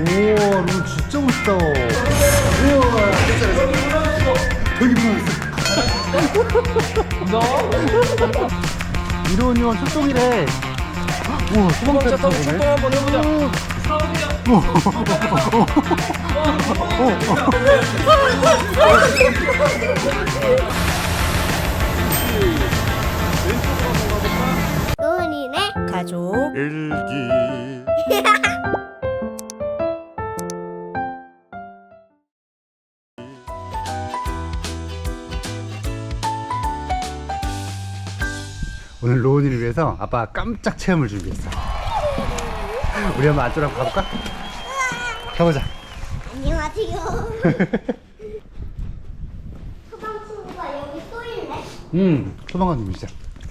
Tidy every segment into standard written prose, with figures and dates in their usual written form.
우와, 너 진짜 멋있다. 우와, 되게 무서웠어. 이로운이랑 출동이래. 우와, 소방차 타고 보네. 출동 한번 해보자. 로운이네 가족 일기. 오늘 로운이를 위해서 아빠가 깜짝 체험을 준비했어. 우리 한번 안쪽으로 가볼까? 가보자. 안녕하세요. 소방 친구가 여기 또 있네. 소방관님이시죠?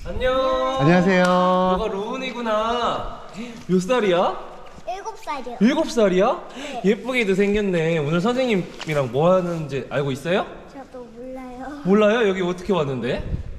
안녕. 안녕하세요. 너가 로운이구나. 몇 살이야? 7살이요. 7살이야? 예쁘게도 생겼네. 오늘 선생님이랑 뭐 하는지 알고 있어요? 저도 몰라요. 몰라요? 여기 어떻게 왔는데?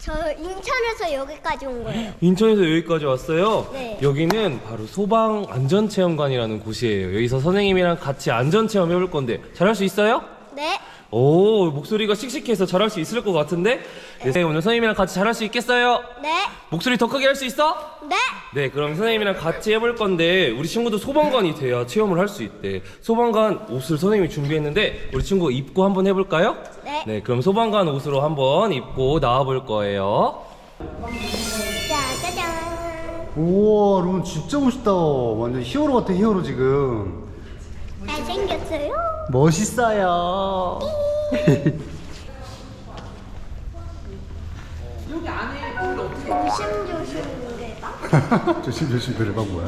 저 인천에서 여기까지 온 거예요. 인천에서 여기까지 왔어요? 네. 여기는 바로 소방 안전체험관이라는 곳이에요. 여기서 선생님이랑 같이 안전체험 해볼 건데 잘할 수 있어요? 네. 오, 목소리가 씩씩해서 잘할 수 있을 것 같은데? 네, 오늘 선생님이랑 같이 잘할 수 있겠어요? 네. 목소리 더 크게 할 수 있어? 네. 네, 그럼 선생님이랑 같이 해볼 건데 우리 친구도 소방관이 돼야 체험을 할 수 있대. 소방관 옷을 선생님이 준비했는데 우리 친구 입고 한번 해볼까요? 네. 네, 그럼 소방관 옷으로 한번 입고 나와볼 거예요. 짜자잔. 우와, 로운 진짜 멋있다. 완전 히어로 같아, 히어로 지금. 잘생겼어요? 멋있어요. 조심조심 노래방? 조심조심 노래방 뭐야?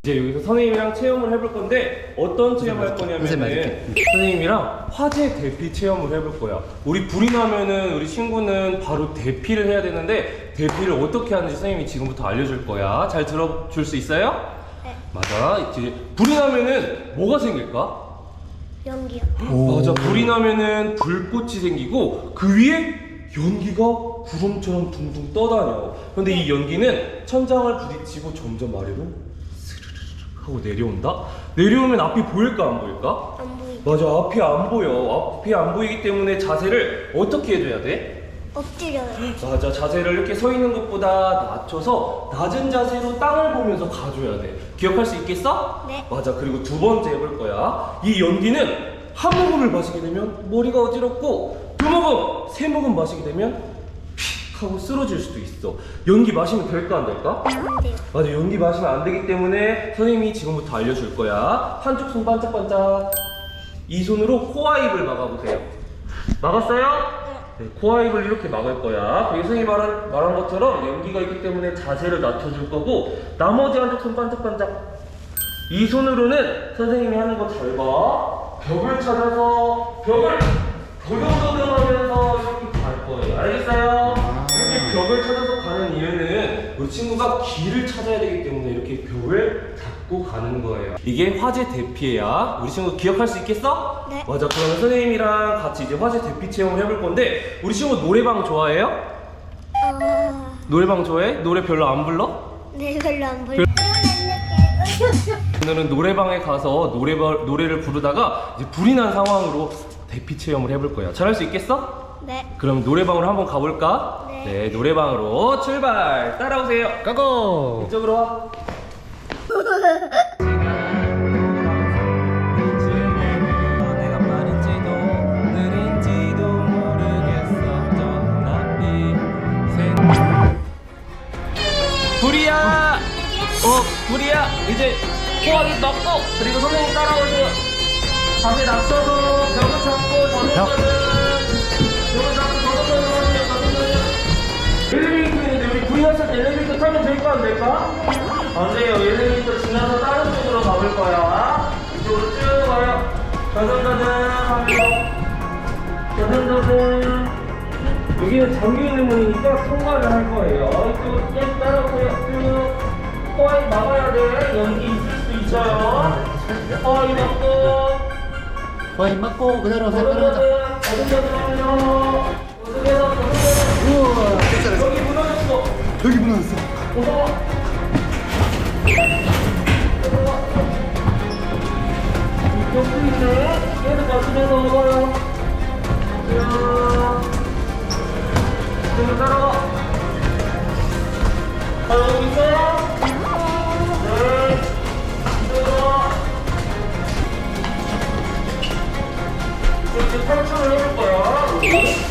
이제 여기서 선생님이랑 체험을 해볼 건데 어떤 체험할 거냐면은 선생님이랑 화재 대피 체험을 해볼 거야. 우리 불이 나면은 우리 친구는 바로 대피를 해야 되는데 대피를 어떻게 하는지 선생님이 지금부터 알려줄 거야. 잘 들어줄 수 있어요? 네. 맞아. 이제 불이 나면은 뭐가 생길까? 연기요. 맞아. 불이 나면은 불꽃이 생기고 그 위에 연기가 구름처럼 둥둥 떠다녀. 근데 이 연기는 천장을 부딪히고 점점 아래로 스르르르 하고 내려온다? 내려오면 앞이 보일까 안 보일까? 안 보이죠? 맞아. 앞이 안 보여. 앞이 안 보이기 때문에 자세를 어떻게 해줘야 돼? 엎드려요. 맞아. 자세를 이렇게 서 있는 것보다 낮춰서 낮은 자세로 땅을 보면서 가줘야 돼. 기억할 수 있겠어? 네. 맞아. 그리고 두 번째 해볼 거야. 이 연기는 한 모금을 마시게 되면 머리가 어지럽고 두 모금, 세 모금 마시게 되면 픽 하고 쓰러질 수도 있어. 연기 마시면 될까 안 될까? 안 돼요. 맞아. 연기 마시면 안 되기 때문에 선생님이 지금부터 알려줄 거야. 한쪽 손 반짝반짝. 이 손으로 코와 입을 막아보세요. 막았어요? 네, 코와 입을 이렇게 막을 거야. 그리고 선생님이 말한 것처럼 연기가 있기 때문에 자세를 낮춰줄 거고 나머지 한쪽 손 반짝반짝. 이 손으로는 선생님이 하는 거 잘 봐. 벽을 찾아서 벽을 도경도경하면서 이렇게 갈 거예요. 알겠어요? 이렇게 벽을 찾아서 가는 이유는 우리 친구가 길을 찾아야 되기 때문에 이렇게 벽을 잡고 가는 거예요. 이게 화재 대피야. 우리 친구 기억할 수 있겠어? 네. 맞아. 그러면 선생님이랑 같이 이제 화재 대피 체험을 해볼 건데 우리 친구 노래방 좋아해요? 노래방 좋아해? 노래 별로 안 불러? 네, 별로 안 보여요. 오늘은 노래방에 가서 노래를 부르다가 이제 불이 난 상황으로 대피 체험을 해볼 거야. 잘할 수 있겠어? 네. 그럼 노래방으로 한번 가볼까? 네. 노래방으로 출발! 따라오세요. 고고! 이쪽으로 와. 내가 빠른지도 느린지도 모르겠어. 불이야! 불이야! 이제 코하기 넣고 그리고 선생님 따라오세요. 자세 낮춰서 벽을 잡고 저승사는 벽을 잡고 저승사는 엘리베이터 있는데 우리 불이 났을 때 엘리베이터 타면 될까 안 될까? 안 돼요. 엘리베이터 지나서 다른 쪽으로 가볼 거야. 이쪽으로 쭉 가요. 저승사는 저승사는 여기는 잠겨있는 문이니까 통과를 할 거예요. 이쪽으로 쭉 따라오세요. 쭉. 코아이 막아야 돼. 연기 있을 수도 있어요. 코아이 막고. 와이 맞고 그대로 따라가자. 어둠 어둠 어둠. 우와. 여기 무너졌어. 여기 무너졌어. 계속 마시면서 먹어요. 계속 따라가. 여기 있어요? 네. 들어가. 이렇게 탈출을 해볼 거야.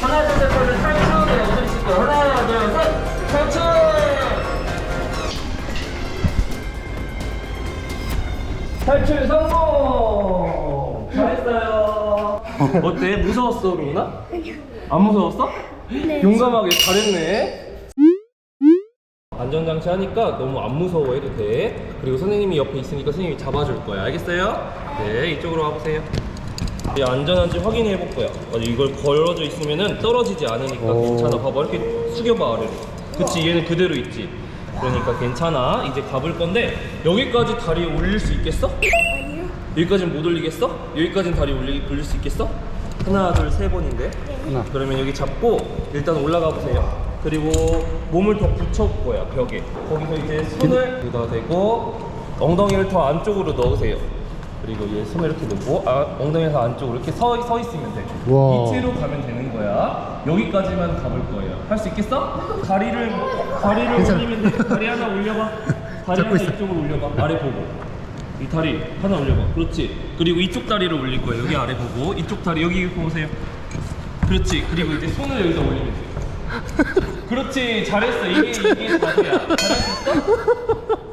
하나, 둘, 셋, 하면 탈출을 어디 있을 거야. 하나, 둘, 셋, 탈출! 탈출 성공! 잘했어요. 어때? 무서웠어, 루나? 안 무서웠어? 네. 용감하게 잘했네. 안전장치 하니까 너무 안 무서워해도 돼. 그리고 선생님이 옆에 있으니까 선생님이 잡아줄 거야. 알겠어요? 네, 이쪽으로 와보세요. 이제 안전한지 확인해 볼 거야. 이걸 걸어져 있으면은 떨어지지 않으니까 괜찮아. 봐봐, 이렇게 숙여봐 아래로. 그치, 얘는 그대로 있지. 그러니까 괜찮아. 이제 가볼 건데 여기까지 다리 올릴 수 있겠어? 아니요. 여기까지는 못 올리겠어? 여기까지는 다리 올릴 수 있겠어? 하나, 둘, 세 번인데. 하나. 그러면 여기 잡고 일단 올라가 보세요. 그리고 몸을 더 붙여볼 거야, 벽에. 거기서 이제 손을 여기다 대고 엉덩이를 더 안쪽으로 넣으세요. 그리고 얘 손을 이렇게 넣고 엉덩이에서 안쪽으로 이렇게 서 있으면 돼. 와. 이체로 가면 되는 거야. 여기까지만 가볼 거예요. 할 수 있겠어? 다리를 올리면 돼. 다리 하나 올려봐. 다리 잡고 하나 있어. 이쪽으로 올려봐. 아래 보고. 이 다리 하나 올려봐. 그렇지. 그리고 이쪽 다리를 올릴 거예요. 여기 아래 보고. 이쪽 다리 여기 보세요. 그렇지. 그리고 이제 손을 여기다 올리면 돼. 그렇지. 잘했어. 이게 자세야. 잘할 수 있어?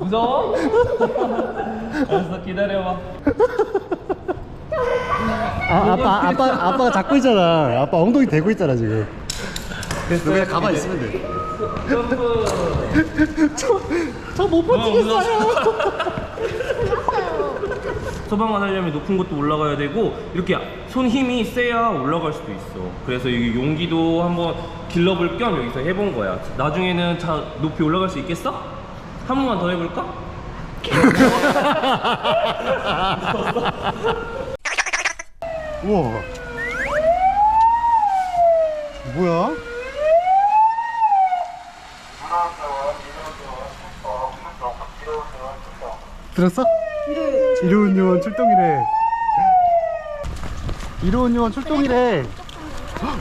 무서워? 알았어. 기다려봐. 아빠가 잡고 있잖아. 아빠 엉덩이 대고 있잖아 지금. 됐어. 그냥 가만히 있으면 돼. 점프. 저 못 버티겠어요. 소방관 하려면 높은 곳도 올라가야 되고 이렇게 손 힘이 세야 올라갈 수도 있어. 그래서 이 용기도 한번 길러볼 겸 여기서 해본 거야. 나중에는 높이 올라갈 수 있겠어? 한 번만 더 해볼까? 우와. 뭐야? 들었어? 이로운 요원 출동이래. 이로운 요원 출동이래.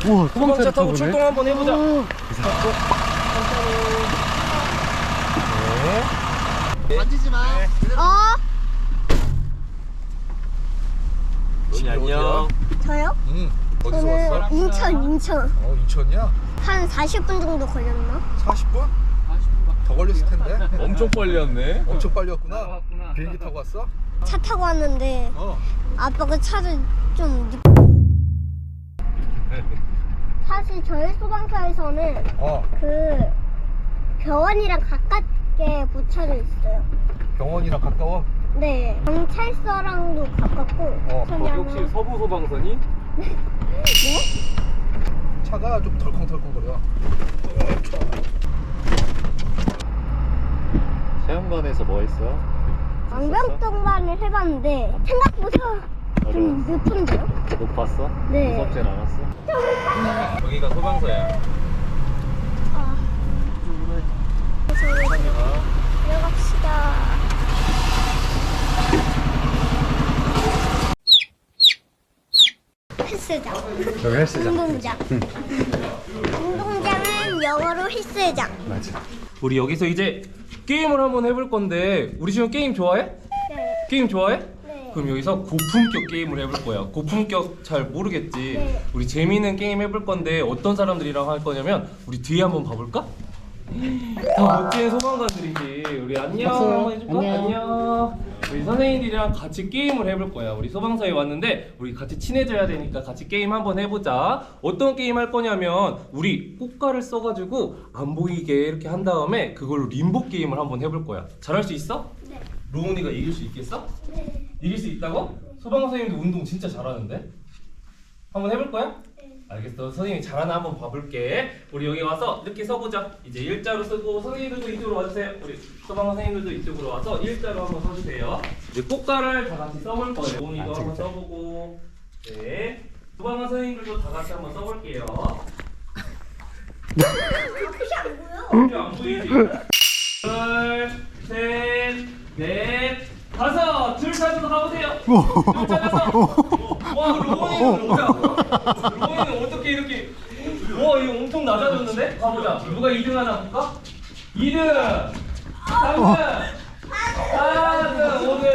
우와, 소방차 타고 출동 한번 해보자. 만지지 마. 너희 안녕. 저요? 응. 어디서 저는 왔어? 인천. 인천이야? 한 40분 정도 걸렸나? 40분? 더 걸렸을 텐데. 엄청 빨리 왔네. 엄청 빨리 왔구나. 비행기 타고 왔어? 차 타고 왔는데 어. 아빠가 차를 좀 사실 저희 소방서에서는 어. 그 병원이랑 가깝게 붙여져 있어요. 병원이랑 가까워? 네, 경찰서랑도 가깝고. 거기 혹시 서부 소방서니? 네? 차가 좀 덜컹덜컹거려. 체험관에서 뭐 했어? 왕병동반을 해봤는데 생각보다 좀 높은데요? 높았어? 네. 무섭진 않았어? 여기가 소방서야. 들어갑시다. 헬스장. 여기 헬스장. 운동장. 운동장은 영어로 헬스장. 맞아. 우리 여기서 이제 게임을 한번 해볼 건데 우리 지금 게임 좋아해? 네. 게임 좋아해? 네. 그럼 여기서 고품격 게임을 해볼 거야. 고품격 잘 모르겠지? 네. 우리 재미있는 게임 해볼 건데 어떤 사람들이랑 할 거냐면 우리 뒤에 한번 봐볼까? 다 멋진 소방관들이지. 우리 안녕 한번 해줄까? 안녕. 우리 선생님들이랑 같이 게임을 해볼 거야. 우리 소방서에 왔는데 우리 같이 친해져야 되니까 같이 게임 한번 해보자. 어떤 게임 할 거냐면 우리 꽃가를 써가지고 안 보이게 이렇게 한 다음에 그걸로 림보 게임을 한번 해볼 거야. 잘할 수 있어? 네. 로운이가 이길 수 있겠어? 네. 이길 수 있다고? 소방 선생님도 운동 진짜 잘하는데? 한번 해볼 거야? 네. 알겠어. 선생님이 잘하나 한번 봐볼게. 우리 여기 와서 이렇게 서보자. 이제 일자로 쓰고 선생님들도 이쪽으로 와주세요. 우리 소방 선생님들도 이쪽으로 와서 일자로 한번 서주세요. 이제 꽃가를 다 같이 써볼 거예요. 로운이도 한번 써보고. 네. 소방 선생님들도 다 같이 한번 써볼게요. 그게 안 보여? 안 보이지? 둘, 셋, 넷, 다섯. 줄 찾아서 가보세요. 줄 찾아서. 와, 로운이는 뭐야? 로운이는 어떻게 이렇게? 와, 이거 엄청 낮아졌는데? 가보자. 누가 2등 하나 볼까? 2등, 3등, 4등, 5등.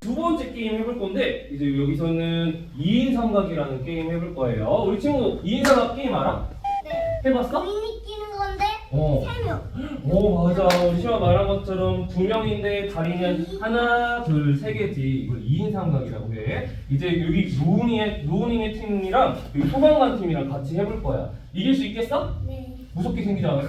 두 번째 게임 해볼 건데 이제 여기서는 2인 삼각이라는 게임 해볼 거예요. 우리 친구 2인 삼각 게임 알아? 네. 해봤어? 미니 끼는 건데 어. 3명. 오 맞아. 우리 시마 말한 것처럼 2명인데 다리는 하나, 둘, 세 개지. 이걸 2인 삼각이라고 해. 이제 여기 로우닝의 팀이랑 여기 소방관 팀이랑 같이 해볼 거야. 이길 수 있겠어? 네. 무섭게 생기지 않았어?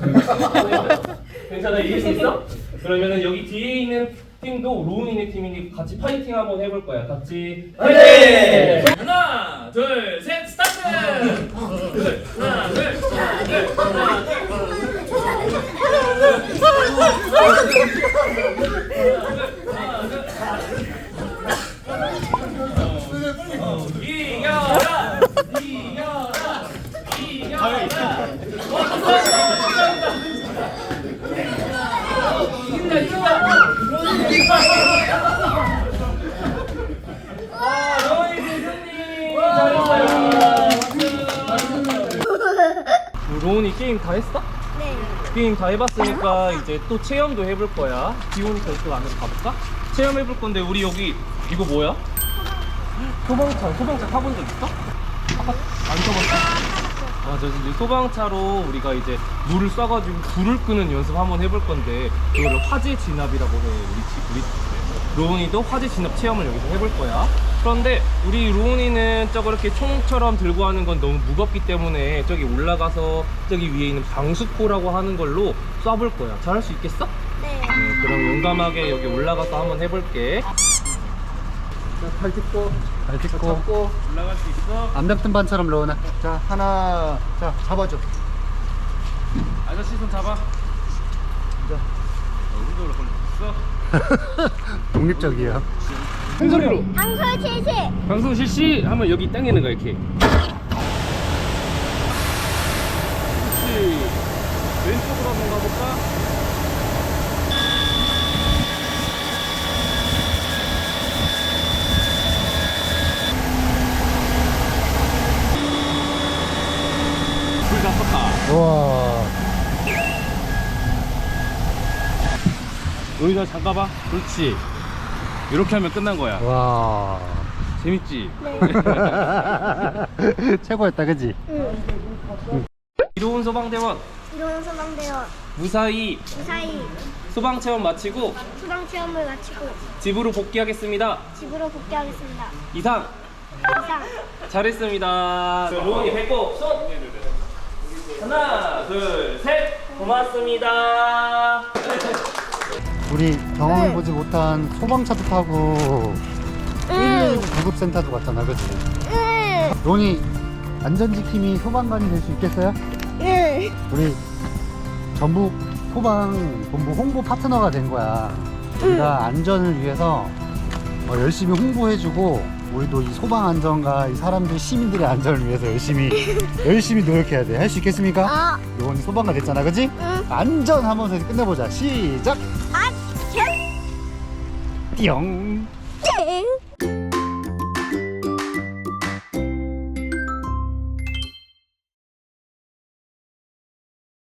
괜찮아? 이길 수 있어? 그러면은 여기 뒤에 있는 팀도 로운이네 팀이니 같이 파이팅 한번 해볼 거야. 같이 파이팅! 하나, 둘, 셋, 스타트! 둘, 하나, 둘, 하나, 둘, 하나, 둘. 이겨라! 이겨라! 이겨라! 이긴다, 이긴다! 와, 로운이 승리! 로운이 게임 다 했어? 네. 게임 다 해봤으니까 이제 또 체험도 해볼 거야. 비 오니까 이쪽 안으로 가볼까? 체험해볼 건데 우리 여기 이거 뭐야? 소방차 타본 적 있어? 안 타봤어? 맞아, 이제 소방차로 우리가 이제 물을 쏴가지고 불을 끄는 연습 한번 해볼 건데 그거를 화재 진압이라고 해. 우리 로운이도 화재 진압 체험을 여기서 해볼 거야. 그런데 우리 로운이는 저거 이렇게 총처럼 들고 하는 건 너무 무겁기 때문에 저기 올라가서 저기 위에 있는 방수포라고 하는 걸로 쏴볼 거야. 잘할 수 있겠어? 네. 그럼 용감하게 여기 올라가서 한번 해볼게. 발 딛고 잡고 올라갈 수 있어? 암벽등반처럼 로우나. 자 하나, 자 잡아줘. 아저씨 손 잡아. 자, 혼자 올라갈 수 있어? 독립적이에요. 큰 소리로. 방송 실시. 방송 실시 하면 여기 당기는 거야 이렇게. 그렇지. 왼쪽으로 한번 가볼까? 불 다 썼다. 우와. 여기서 잠깐 봐. 그렇지. 이렇게 하면 끝난 거야. 와. 재밌지? 최고였다, 그지? 응. 이로운 소방대원 이런 소방대원 무사히 무사히 소방 체험 마치고 소방 체험을 마치고 집으로 복귀하겠습니다. 집으로 복귀하겠습니다. 이상 이상. 잘했습니다. 로운이 배꼽 손. 하나, 둘, 셋. 고맙습니다. 우리 경험해보지 못한 소방차도 타고 119 구급센터도 갔잖아, 그치? 응. 론이 안전지킴이 소방관이 될 수 있겠어요? 응. 우리 전북 소방본부 홍보 파트너가 된 거야. 우리가 안전을 위해서 열심히 홍보해주고 우리도 이 소방 안전과 이 사람들 시민들의 안전을 위해서 열심히 노력해야 돼. 할 수 있겠습니까? 요번이 소방관 됐잖아, 그치? 응. 안전 한번 해서 끝내보자. 시작. 아, 띠용. 땡.